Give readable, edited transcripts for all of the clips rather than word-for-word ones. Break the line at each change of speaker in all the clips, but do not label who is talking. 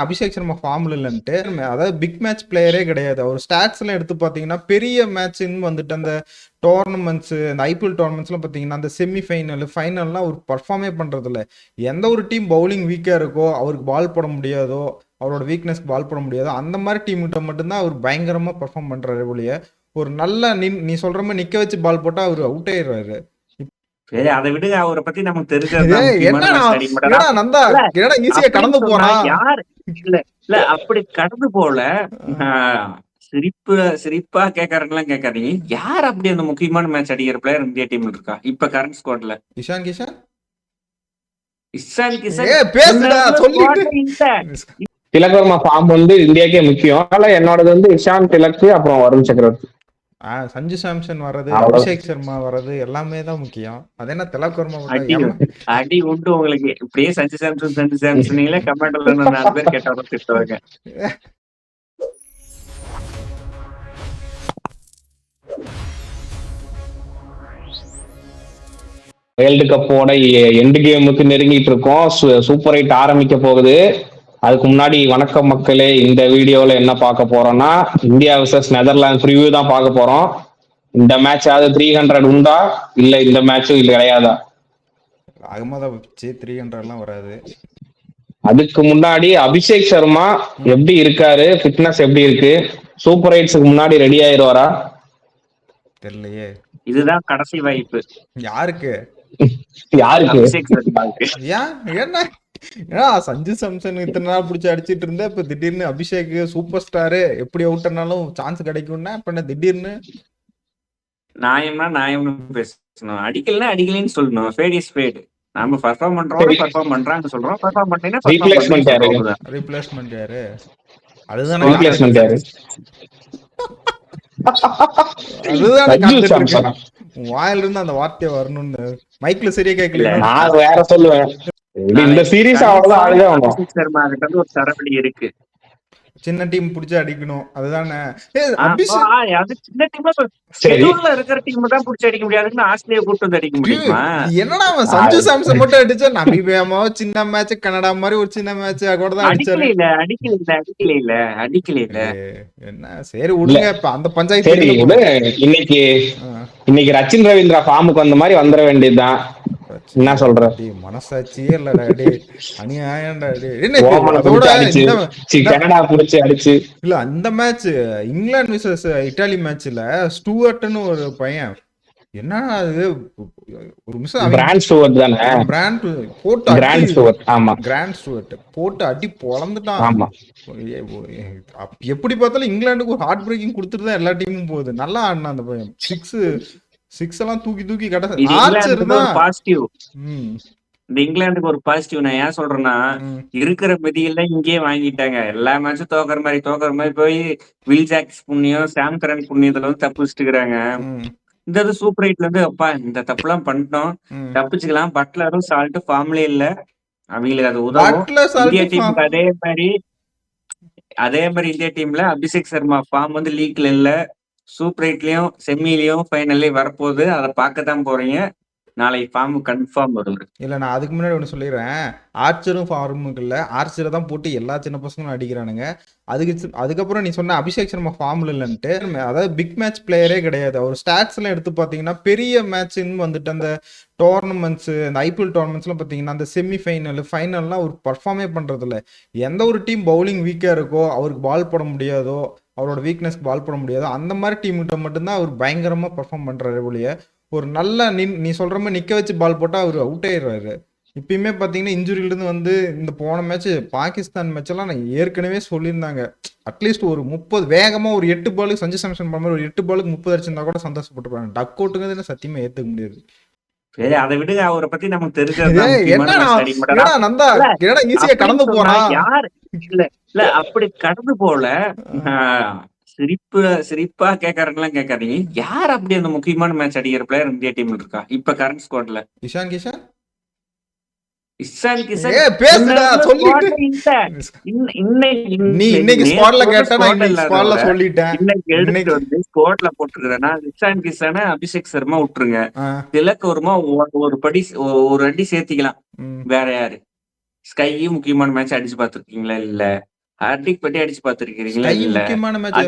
அபிஷேக் சர்மா ஃபார்ம்ல இல்லன்ட்டு, அதாவது big match பிளேயரே கிடையாது. அவர் ஸ்டாட்ஸ்லாம் எடுத்து பார்த்தீங்கன்னா, பெரிய மேட்ச்ன்னு வந்துட்டு அந்த டோர்னமெண்ட்ஸ், அந்த ஐபிஎல் டோர்னமெண்ட்ஸ்லாம் பார்த்தீங்கன்னா, அந்த செமி ஃபைனல், ஃபைனல்லாம் அவர் பெர்ஃபார்மே பண்றதில்ல. எந்த ஒரு டீம் பவுலிங் வீக்கா இருக்கோ, அவருக்கு பால் போட முடியாதோ, அவரோட வீக்னஸ்க்கு பால் போட முடியாதோ, அந்த மாதிரி டீம் கிட்ட மட்டும்தான் அவர் பயங்கரமா பெர்ஃபார்ம் பண்றாரு ஒழிய, ஒரு நல்ல நீ சொல்ற மாதிரி நிக்க வச்சு பால் போட்டா அவர் அவுட் ஆயிடுறாரு.
சரி, அதை விடுங்க. அவரை பத்தி நமக்கு தெரிஞ்சதுதான்
ஏய்,
முக்கியமான
என்னடா
மேட்ச் அடிக்க மாட்டாரா?
என்னடா நந்தா
இல்ல,
என்னடா ஈஸியா
அப்படின்னு
கடந்து
சொன்னா
போறான்.
யார் இல்ல இல்ல அப்படி கடந்து போல. சிரிப்பா கேட்கறதுலாம் கேட்காதீங்க. யார் அப்படி அந்த முக்கியமான மேட்ச் அடிக்கிற பிளேயர் இந்தியா டீம்ல இருக்கா இப்ப கரண்ட் ஸ்குவாட்ல?
இஷான் கிஷன்
இஷான் கிஷன்
ஏ பேசுடா சொல்லிட்டு
இல்ல.
திலக் வர்மா ஃபார்ம் வந்து இந்தியாக்கே முக்கியம். அதனால என்னோடது வந்து இஷான் திலக், அப்புறம் வருண் சக்கரவர்த்தி.
சஞ்சு சாம்சன் வர்றது,
அவ்வளவு.
அபிஷேக் சர்மா வர்றது எல்லாமே தான் முக்கியம். அது என்ன திலக் வர்மா
அடி அடி உண்டு உங்களுக்கு. இப்படியே சஞ்சு சாம்சன் கமெண்ட்ல 4 பேர் கேட்டாலும் திட்டுவாங்க.
வேர்ல்டு கப்போட எண்டு கேமுக்கு நெருங்கிட்டு இருக்கோம். சூப்பர் 8 ஆரம்பிக்க போகுது. அதுக்கு முன்னாடி வணக்கம் மக்களே, இந்த வீடியோல என்ன பார்க்க போறோம்னா இந்தியா வர்சஸ் நெதர்லாந்து ரிவ்யூ தான் பார்க்க போறோம். இந்த மேட்ச் ஆகுது 300 உண்டா இல்ல இந்த மேட்சும் இல்ல கிடையாதா?
அகமதாபாத் 300 எல்லாம் வராது.
அதுக்கு முன்னாடி அபிஷேக் சர்மா எப்படி இருக்காரு, ஃபிட்னஸ் எப்படி இருக்கு, சூப்பர் 8க்கு முன்னாடி ரெடி ஆயிருவாரா
தெரியலையே.
இதுதான் கடைசி வாய்ப்பு.
யாருக்கு
யாருக்கு?
அபிஷேக் சர்மாவுக்கு.
ஏன்னா சஞ்சு சாம்சன் இத்தனை நாள் பிடிச்சி அடிச்சிட்டு இருந்தா, இப்ப திடீர்னு அபிஷேக் சூப்பர் ஸ்டாரு எப்படி அவுட்னாலும் சான்ஸ் கிடைக்கும்னா இப்ப என்ன திடீர்னு
நியாயம்னு பேசணும். அடிக்கலன்னு சொல்லணும். Fate is fate. நாம பெர்ஃபார்ம் பண்றான்னு சொல்றோம். பெர்ஃபார்ம் பண்ணீங்கன்னா
ரீப்ளேஸ்மெண்ட் யாரு? அதுதான் வாயில இருந்து அந்த வார்த்தையை வரணும்னு மைக்ல சரியா கேட்கல.
நான் வேற சொல்லுவேன். இந்த சீரீஸ் அவ்வளவுதான் ஆடுதான்.
சர்மா கிட்ட ஒரு சரவடி இருக்கு.
சின்ன டீம் புடிச்சு அடிக்கணும், அதுதானே.
அது சின்ன டீம் ஷெட்யூல்ல இருக்கிற டீம் தான் புடிச்சு அடிக்க முடியாதுன்னு ஆஸ்திரேலியா கூட்டு வந்து அடிக்க முடியுமா?
என்னடா அவன் சஞ்சு சாம்சன் மட்டும் அடிச்சா நமீபியாமோ சின்ன மேட்ச், கனடா மாதிரி ஒரு சின்ன மேட்ச் கூட தான் அடிச்சாரு.
அடிக்கல.
என்ன சரி விடுங்க, இப்ப அந்த பஞ்சாயத்து.
இன்னைக்கு ரச்சின் ரவீந்திரா ஃபார்முக்கு வந்த மாதிரி வந்துட வேண்டியதுதான். என்ன சொல்ற?
மனசாட்சியே இல்லடா டே, அநியாயம்டா டே.
கனடா புடிச்சு அடிச்சு
இல்ல அந்த மேட்ச் இங்கிலாந்து விசஸ் இட்டாலி மேட்ச்ல ஸ்டூவர்ட்னு ஒரு பையன், என்ன அது ஒரு நிமிஷம்
கிராண்ட் ஸ்டூவர்ட் தானே,
பிராண்ட் போட்டு
கிராண்ட் ஸ்டூவர்ட். ஆமா,
கிராண்ட் ஸ்டூவர்ட் போட்டு அடி பொளந்துட்டான். ஆமா, எப்படி பார்த்தாலும் இங்கிலாந்துக்கு ஒரு ஹார்ட் பிரேக்கிங் கொடுத்துட்டு தான் எல்லா டீமும் போகுது. நல்லா ஆடினா அந்த பையன். 6 எல்லாம் தூக்கி
பாசிட்டிவ். இந்த இங்கிலாந்துக்கு ஒரு பாசிட்டிவ் நான் ஏன் சொல்றேன்னா, இருக்கிற மெதியெல்லாம் இங்கேயே வாங்கிட்டாங்க. எல்லா மேட்சும் தோக்குற மாதிரி போய் வில் ஜாக்ஸ் புண்ணியம், சாம் கரன் புண்ணியத்துல வந்து தப்பிச்சுட்டு இருக்கிறாங்க. இந்த சூப்பர் 8ல இருந்து அப்பா இந்த தப்பு எல்லாம் பண்ணிட்டோம், தப்பிச்சுக்கலாம். பட்லரும் சால்ட் ஃபார்ம்ல இல்ல, அவங்களுக்கு அது உதவும். இந்தியா டீமுக்கு அதே மாதிரி இந்தியா டீம்ல அபிஷேக் சர்மா ஃபார்ம் வந்து லீக்ல இல்ல, சூப்பர் 8லயும் செமிலையும் ஃபைனல்லையும் வரப்போகுது. அதை பார்க்கத்தான் போறீங்க. நாளைக்கு ஃபார்ம் கன்ஃபார்ம் வருது.
இல்ல நான் அதுக்கு முன்னாடி ஒன்று சொல்லிடுறேன். ஆர்ச்சரும் ஃபார்முக்கு இல்லை, ஆர்ச்சரை தான் போட்டு எல்லா சின்ன பசங்களும் அடிக்கிறானுங்க. அதுக்கப்புறம் நீ சொன்ன அபிஷேக் சர்மா ஃபார்ம்ல இல்லைன்ட்டு, அதாவது பிக் மேட்ச் பிளேயரே கிடையாது. அவர் ஸ்டாட்ஸ்லாம் எடுத்து பார்த்தீங்கன்னா பெரிய மேட்ச்ன்னு வந்துட்டு அந்த டோர்னமெண்ட்ஸ், அந்த ஐபிஎல் டோர்னமெண்ட்ஸ்லாம் பார்த்தீங்கன்னா அந்த செமி ஃபைனல்லாம் அவர் பெர்ஃபார்மே பண்றதில்ல. எந்த ஒரு டீம் பவுலிங் வீக்கா இருக்கோ, அவருக்கு பால் போட முடியாதோ, அவரோட வீக்னஸ்க்கு பால் போட முடியாதோ, அந்த மாதிரி டீம் கிட்ட மட்டும்தான் அவர் பயங்கரமா பெர்ஃபார்ம் பண்றாரு ஒழிய, ஒரு நல்ல நீ சொல்ற மாதிரி நிக்க வச்சு பால் போட்டா அவர் அவுட் ஆயிடுறாரு. இப்பயுமே பாத்தீங்கன்னா இன்ஜுரியிலிருந்து வந்து இந்த போன மேட்ச் பாகிஸ்தான் மேட்ச் எல்லாம் நான் ஏற்கனவே சொல்லியிருந்தாங்க, அட்லீஸ்ட் ஒரு 30 வேகமா ஒரு 8 பாலுக்கு சஞ்சு சாம்சன் பண்ண மாதிரி ஒரு 8 பாலுக்கு 30 அடிச்சிருந்தா கூட சந்தோஷப்பட்டுப்பாங்க. டக் அவுட்டுங்கிறது சத்தியமா ஏத்துக்க முடியாது.
சரி, அதை விடுங்க. அவரை பத்தி நமக்கு தெரிஞ்சதுதான்
ஈஸியா கடந்து போறான்.
யார் இல்ல அப்படி கடந்து போல. சிரிப்பா கேட்கறதுலாம் கேட்காதீங்க. யார் அப்படி அந்த முக்கியமான மேட்ச் அடிக்கிற பிளேயர் இந்தியா டீம்ல இருக்கா இப்ப கரண்ட் ஸ்குவாட்ல?
இஷான் கிஷன்
பேசுடா சொல்லிட்டு. நீ இன்னைக்கு ஸ்குவாட்ல கேட்டா நான் இன்னைக்கு ஸ்குவாட்ல சொல்லிட்டேன். இன்னைக்கு வந்து ஸ்குவாட்ல போட்டுக்கிறேன்னா இஷான் கிஷன், அபிஷேக் சர்மா விட்டுருங்க. திலக் வர்மா ஒரு அடி சேர்த்திக்கலாம். வேற யாரு? ஸ்கையும் முக்கியமான மேட்ச் அடிச்சு பார்த்திருக்கீங்களா? இல்ல. ஹார்திக் பட்டேல் அடிச்சு பார்த்திருக்கீங்களா?
ஸ்கை
இல்ல.
முக்கியமான மேட்ச்.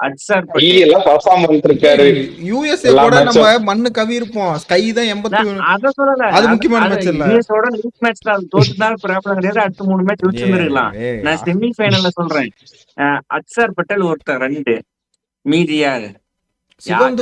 அக்ஸர் பட்டேல்
எல்லாம் பெர்ஃபார்ம் பண்ணிருக்காரு.
யூஎஸ்ஏ
எல்லா
கூட நம்ம
மேட்சும்
மண்ணு கவி இருப்போம். ஸ்கை தான் 80.
அத சொல்லல.
அது முக்கியமான மேட்ச் இல்ல.
யுஎஸோட லீக் மேட்ச் தான் தோத்துதான் ப்ராப்ளம் கிடையாது. அடுத்த 3 மேட்ச் ஜெயிச்சிருந்திருக்கலாம். நான் செமி ஃபைனல்ல சொல்றேன். அக்ஸர் பட்டேல் ஒருத்தர் 2 மீதி யாரு? சிவம்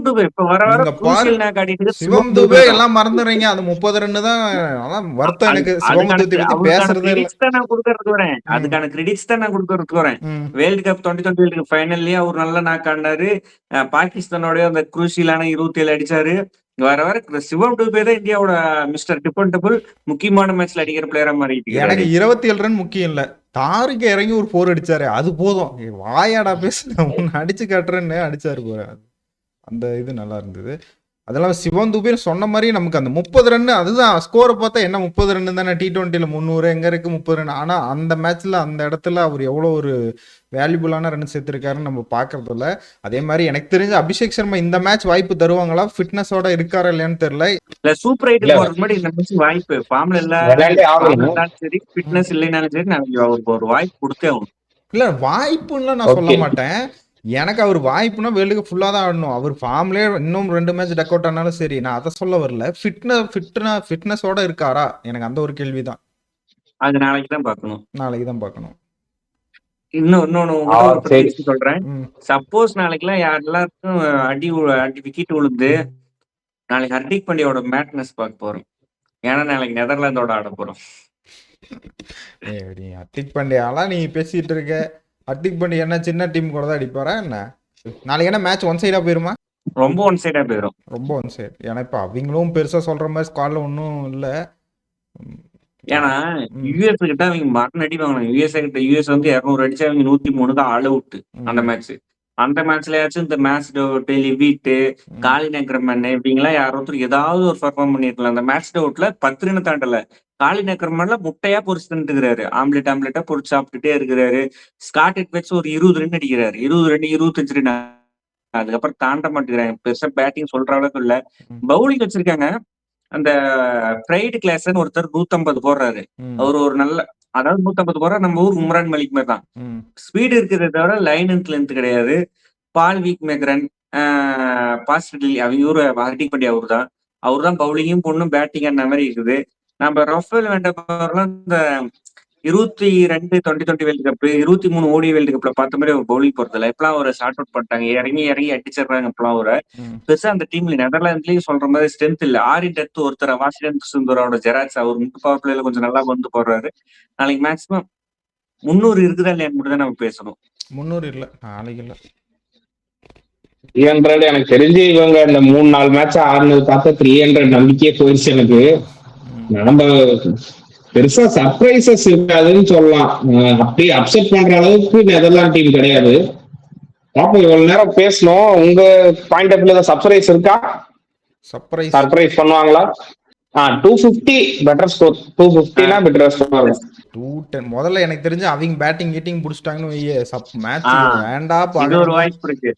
துபே. இப்ப வர குரூஷியல் மேட்ச் ஆடிட்டு
சிவம் துபே எல்லாம் மறந்துறீங்க. அது 30 ரன் தான். அதான் வருத்தம் எனக்கு சிவம் துபே பத்தி பேசுறதே இல்ல.
நான் கொடுக்கறதுக்கு வரேன். அதுக்கான கிரெடிட்ஸ் தான் நான் கொடுக்கறதுக்கு வரேன். வேர்ல்ட் கப் 2020 வேர்ல்ட் கப் ஃபைனல்லயே அவர் நல்லா நாக் ஆனாரு. பாகிஸ்தானோட அந்த குரூஷியலான 27 அடிச்சாரு. வர வர சிவம் துபே தான் இந்தியாவோட மிஸ்டர் டிபெண்டபிள் முக்கியமான மேட்ச்ல அடிக்கிற பிளேயரா மாறிட்டு.
எனக்கு 27 ரன் முக்கியம் இல்ல. தாரிக்கு இறங்கி ஒரு 4 அடிச்சாரு. அது போதும். வாயாடா பேசு உன்னை அடிச்சு காட்டுறேன்னு அடிச்சாரு போற. அந்த இது நல்லா இருந்தது. அதெல்லாம் சிவம் துபே சொன்ன மாதிரி நமக்கு அந்த 30 ரன் அதுதான் ஸ்கோரை பார்த்தா என்ன 30 ரன் தானே. T20ல 300 எங்க இருக்கு 30 ரன். ஆனா அந்த மேட்ச்ல அந்த இடத்துல அவர் எவ்வளவு ஒரு வேல்யூபிளான ரன் சேர்த்திருக்காருன்னு நம்ம பாக்குறது இல்ல. அதே மாதிரி எனக்கு தெரிஞ்ச அபிஷேக் சர்மா இந்த மேட்ச் வாய்ப்பு தருவாங்களா? ஃபிட்னஸோட இருக்காரா இல்லையான்னு தெரியல.
இல்ல சூப்பர் 8 போறதுக்கு முன்னாடி இந்த மேட்ச் வாய்ப்பு ஃபார்ம்ல இல்ல சரி ஃபிட்னஸ் இல்லைனாலும் சரி நான் அவருக்கு ஒரு வாய்ப்பு கொடுத்தே ஆகணும்.
இல்ல வாய்ப்புன்னு நான் சொல்ல மாட்டேன். எனக்கு அவர் வாய்ப்புனா வேர்ல்டு கப் ஃபுல்லா தான் ஆடணும். அவர் ஃபார்ம்லயே இன்னும் 2 மேட்ச் டக் அவுட் ஆனாலும் சரி. நான் அதை சொல்ல வரல. ஃபிட்னஸோட இருக்காரா? எனக்கு அந்த ஒரு கேள்விதான்.
அது நாளைக்கு தான் பார்க்கணும். இன்னொன்னு சொல்றேன். சப்போஸ் நாளைக்குலாம் எல்லாருக்கும் அடி விக்கெட் விழுந்து நாளைக்கு ஹர்திக் பாண்டியாவோட மேட்னஸ் பார்க்க போறோம். ஏன்னா நாளைக்கு நெதர்லாந்தோட ஆட போறோம்.
ஹர்திக் பாண்டியாலாம் நீ பேசிட்டு இருக்க. ஹர்திக் பாண்டியா என்ன சின்ன டீம் கூட தான் அடிப்பாரா என்ன? நாளைக்கு என்ன மேட்ச் ஒன் சைடா போயிருமா?
ரொம்ப ஒன் சைடா போயிடும்.
ரொம்ப ஒன் சைடு. ஏன்னா இப்ப அவங்களும் பெருசா சொல்ற மாதிரி ஸ்குவாட்ல ஒன்றும் இல்ல.
ஏன்னா யூஎஸ் கிட்ட அவங்க மரண அடி வாங்கணும். யூஎஸ் வந்து 200 அடிச்சு அவங்க 103 தான் ஆல் அவுட் அந்த மேட்ச். அந்த மேட்ச்லயாச்சும் இந்த மேட்ச் டவுட் லிவிட்டு காலின் அக்ரமன் இப்படிங்களா யாரும் ஏதாவது ஒரு பர்ஃபார்ம் பண்ணிருக்கலாம். அந்த மேட்ச் டவுட்ல 10 ரன் தாண்டல. காலின் அக்ரமன்ல முட்டையா பொறிச்சு தந்துக்கிறாரு. ஆம்லெட்டா பொறிச்சு சாப்பிட்டுட்டே இருக்கிறாரு. ஸ்காட் எட்வர்ட்ஸ் ஒரு 20 ரன் அடிக்கிறாரு. 20 ரன் 25 ரன். அதுக்கப்புறம் தாண்ட மாட்டேங்கிறாங்க. பெருசா பேட்டிங் சொல்ற அளவுக்கு இல்ல. பவுலிங் வச்சிருக்காங்க. அந்த ஃப்ரைடு கிளாஸ்ன்னு ஒருத்தர் 150 போடுறாரு. அவர் ஒரு நல்ல அதாவது 150 போடுற நம்ம ஊர் உம்ரான் மலிக் மாதிரி தான். ஸ்பீடு இருக்கிறத தவிர லைன் அண்ட் லென்த் கிடையாது. பால் வீக் மேக்ரன் பாசிட்டிவ் அவங்க ஊர் ஹர்திக் பாண்டியா அவரு தான் பவுலிங்கும் பொண்ணும் பேட்டிங் அந்த மாதிரி இருக்குது. நம்ம ரஃபேல் வேண்டலாம் இந்த 22 2020 வேர்ல்டு கப் 23 ஓடி வேர்ல்டு கப்ல பார்த்த மாதிரி ஒரு பவுலிங் போறதில்ல. இப்பெல்லாம் ஒரு ஷார்ட் அவுட் பண்ணிட்டாங்க. இறங்கி அடிச்சிடுறாங்க. இப்பெல்லாம் ஒரு பெருசா அந்த டீம்ல நெதர்லாந்துலயும் சொல்ற மாதிரி ஸ்ட்ரென்த் இல்ல. ஆரி டெத் ஒருத்தர் வாஷிங்டன் சுந்தரோட ஜெராக்ஸ் அவர் முட்டு பவர் பிளேல கொஞ்சம் நல்லா வந்து போடுறாரு. நாளைக்கு மேக்ஸிமம் 300 இருக்குதா இல்லையா மட்டும் தான் நம்ம பேசணும்.
300 இல்ல நாளைக்கு இல்ல
300. எனக்கு தெரிஞ்சு இவங்க இந்த 3-4 மேட்ச் ஆடுனது பார்த்தா 300 நம்பிக்கையே போயிடுச்சு எனக்கு. நம்ம பெருசா சர்ப்ரைசஸ் இருக்காதுன்னு சொல்லலாம். அப்படியே அப்செட் பண்ற அளவுக்கு நெதர்லாந்து டீம் கிடையாது. பாப்போம். இவ்வளவு நேரம் பேசணும். உங்க பாயிண்ட் ஆஃப் வியூல சர்ப்ரைஸ் இருக்கா? சர்ப்ரைஸ் பண்ணுவாங்களா? 250 பெட்டர் ஸ்கோர். 250னா பெட்டர் ஸ்கோர்.
210 முதல்ல எனக்கு தெரிஞ்சு அவங்க பேட்டிங் கீட்டிங் புடிச்சிட்டாங்கன்னு வையே மேட்ச் வேண்டா
இது ஒரு வாய்ப்பு இருக்கு.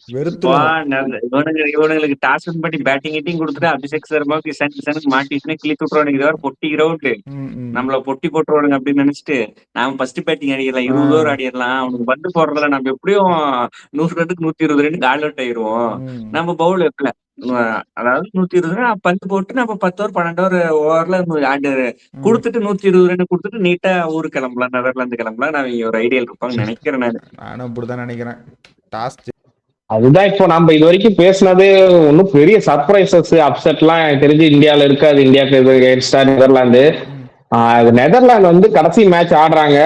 இவனுங்களுக்கு டாஸ் பண்ணி பேட்டிங் கீட்டிங் கொடுத்துட்டு அபிஷேக் சர்மாவுக்கு சனுக்கு மாட்டிட்டு கிளிக் விட்டுருவானுங்க. இதை பொட்டி கிரவுண்ட் நம்மள பொட்டி போட்டுருவானுங்க அப்படின்னு நினைச்சிட்டு நாம ஃபர்ஸ்ட் பேட்டிங் அடிக்கலாம் 20 ஓவர் ஆடிடலாம். அவனுக்கு பந்து போடுறதுல நம்ம எப்படியும் 100 ரன்னுக்கு 120 ரன் ஆல் அவுட் ஆயிடுவோம். நம்ம பவுல் வைக்கல. அதாவது 120 ரன் பந்து போட்டு நம்ம 10 ஓவர் 12 ஓவர்ல கொடுத்துட்டு 120 ரன் கொடுத்துட்டு நீட்டா ஊருக்கு கிளம்பலாம். நெதர்லாந்து கிளம்பலாம். நான் ஒரு ஐடியா இருப்பாங்க நினைக்கிறேன்.
நானும் அப்படிதான் நினைக்கிறேன்.
அதுதான் இப்போ நம்ம இது வரைக்கும் பேசினது ஒன்னும் பெரிய சர்ப்ரைசஸ் அப்செட்லாம் எனக்கு தெரிஞ்சு இந்தியாவில இருக்காது. இந்தியாவுக்கு நெதர்லாந்து நெதர்லாந்து வந்து கடைசி மேட்ச் ஆடுறாங்க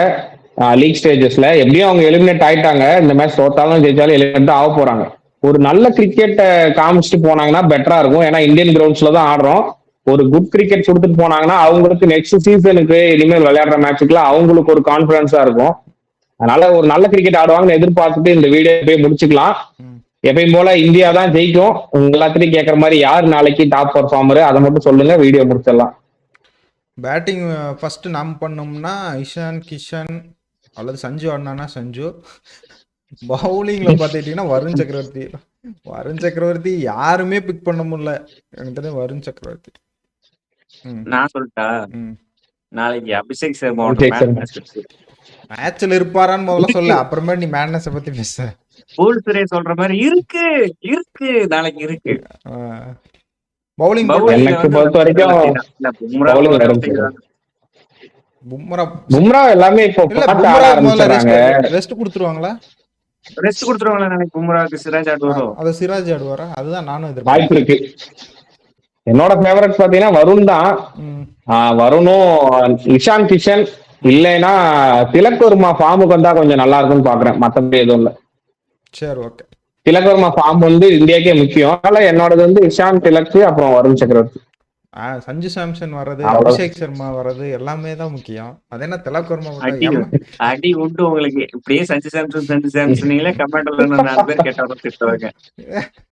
லீக் ஸ்டேஜஸ்ல. எப்படியும் அவங்க எலிமினேட் ஆயிட்டாங்க. இந்த மேட்ச் தோத்தாலும் ஜெயிச்சாலும் எலிமினேட் ஆக போறாங்க. ஒரு நல்ல கிரிக்கெட்டை காமிச்சிட்டு போனாங்கன்னா பெட்டரா இருக்கும். ஏன்னா இந்தியன் கிரவுண்ட்ஸ்ல தான் ஆடுறோம். ஒரு குட் கிரிக்கெட் கொடுத்துட்டு போனாங்கன்னா அவங்களுக்கு நெக்ஸ்ட் சீசனுக்கு இனிமேல் விளையாடுற மேட்சுக்குல அவங்களுக்கு ஒரு கான்பிடன்ஸா இருக்கும். அதனால ஒரு நல்ல கிரிக்கெட் ஆடுவாங்கன்னு எதிர்பார்த்துட்டு இந்த வீடியோ போய் முடிச்சுக்கலாம். எப்பயும் போல இந்தியா தான் ஜெயிக்கும். உங்க எல்லாத்தையும் கேட்கற மாதிரி யார் நாளைக்கு டாப் பர்ஃபார்மர் அதை மட்டும் சொல்லுங்க. வீடியோ முடிச்சிடலாம்.
பேட்டிங் ஃபர்ஸ்ட் நாம் பண்ணோம்னா இஷான் கிஷன் அல்லது சஞ்சு ஆடினா சஞ்சு. பவுலிங்ல பாத்துக்கிட்டீங்கன்னா வருண் சக்கரவர்த்தி யாருமே பிக் பண்ண முடியல. எனக்கு தெரியும் வருண் சக்கரவர்த்தி.
நான் சொல்லிட்டா நாளைக்கு அபிஷேக் சர்மா
அபிஷேக் சர்மா.
மேட்ச்ல இருப்பாரான்னு முதல்ல சொல்லு, அப்புறமே நீ மேட்னஸ பத்தி பேச.
பூல்சுரே சொல்ற மாதிரி இருக்கு நாளைக்கு இருக்கு.
பவுலிங்
எனக்கு பொறுத்த வரைக்கும் பும்ரா எல்லாமே இப்போ
ரெஸ்ட் கொடுத்துருவாங்களா?
ரெஸ்ட் கொடுத்துருவாங்களா நாளைக்கு பும்ராவுக்கு? சிராஜ் ஆடுவாரோ?
அது சிராஜ் ஆடுவாரா? அதுதான் நானும் எதிர்பார்க்கிறேன்.
வாய்ப்பு இருக்கு. என்னோட ஃபேவரட் பாத்தீங்கன்னா வருண் தான். வருணும், இஷான் கிஷன், இல்லைன்னா திலக் வர்மா ஃபார்முக்கு வந்தா கொஞ்சம் நல்லா இருக்கும்னு பாக்குறேன். மத்தபடி எதுவும் இல்ல.
சரி, ஓகே.
திலக் வர்மா ஃபார்ம் வந்து இந்தியாக்கே முக்கியம். அதனால என்னோடது வந்து இஷான், திலக், அப்புறம் வருண் சக்கரவர்த்தி.
சஞ்சு சாம்சன் வர்றது, அபிஷேக் சர்மா வர்றது எல்லாமே தான் முக்கியம். அது என்ன திலக் வர்மா
அடி உண்டு உங்களுக்கு. இப்படியே சஞ்சு சாம்சன் கமெண்ட்ல 4 பேர் கேட்டவங்க திட்டுவாங்க.